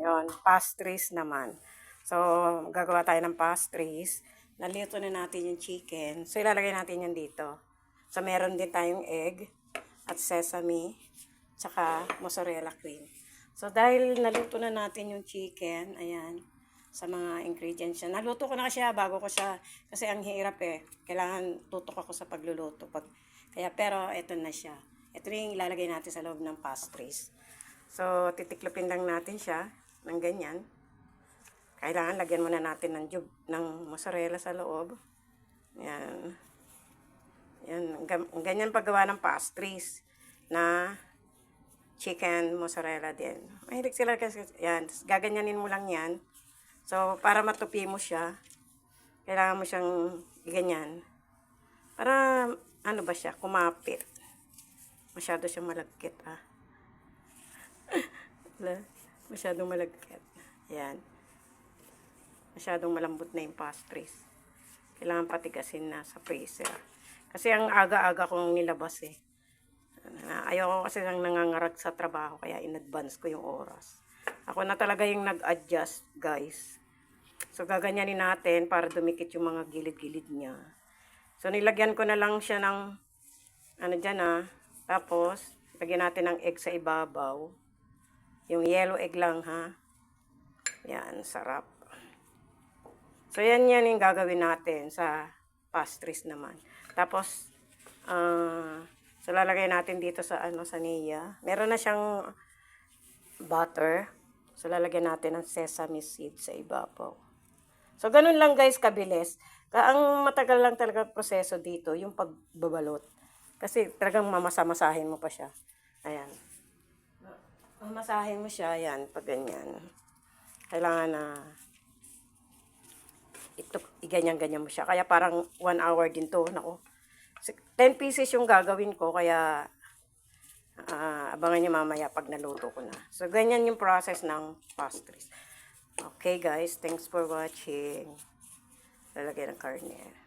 Yon, pastries naman. So, gagawa tayo ng pastries. Nalito na natin yung chicken. So, ilalagay natin yan dito. So, meron din tayong egg at sesame, tsaka mozzarella cream. So, dahil naluto na natin yung chicken, ayan, sa mga ingredients siya. Naluto ko na siya bago ko siya, kasi ang hirap eh. Kailangan tutok ako sa pagluluto. Pero, eto na siya. Ito yung ilalagay natin sa loob ng pastries. So, titiklopin lang natin siya ng ganyan. Kailangan lagyan muna natin ng mozzarella sa loob. Yan. Yan. Ganyan paggawa ng pastries na chicken mozzarella din. Mahilig sila kasi. Yan. Gaganyanin mo lang yan. So, para matupi mo siya, kailangan mo siyang ganyan. Para, ano ba siya, kumapit. Masyado siyang malagkit, ah. Masyadong malagkit. Yan. Masyadong malambot na yung pastries. Kailangan patigasin na sa freezer. Kasi ang aga-aga kong nilabas eh. Ayoko kasi nang nangangarag sa trabaho, kaya in-advance ko yung oras. Ako na talaga yung nag-adjust, guys. So, gaganyanin natin para dumikit yung mga gilid-gilid niya. So, nilagyan ko na lang siya ng, ano dyan ah. Tapos, lagyan natin ng egg sa ibabaw. Yung yellow egg lang ha. Yan, sarap. So, yan yung gagawin natin sa pastries naman. Tapos, so lalagay natin dito sa, sa Nia. Meron na siyang butter. So, lalagyan natin ng sesame seed sa ibabaw. So, ganun lang guys, kabilis. Ang matagal lang talaga proseso dito, yung pagbabalot. Kasi talagang mamasa-masahin mo pa siya. Ayan. Mamasahin mo siya, yan, pag ganyan. Kailangan na iganyan-ganyan mo siya. Kaya parang 1 hour din to. Naku. 10 pieces yung gagawin ko, kaya abangan niyo mamaya pag naluto ko na. So, ganyan yung process ng pastries. Okay guys, thanks for watching. Lalagyan ng karne.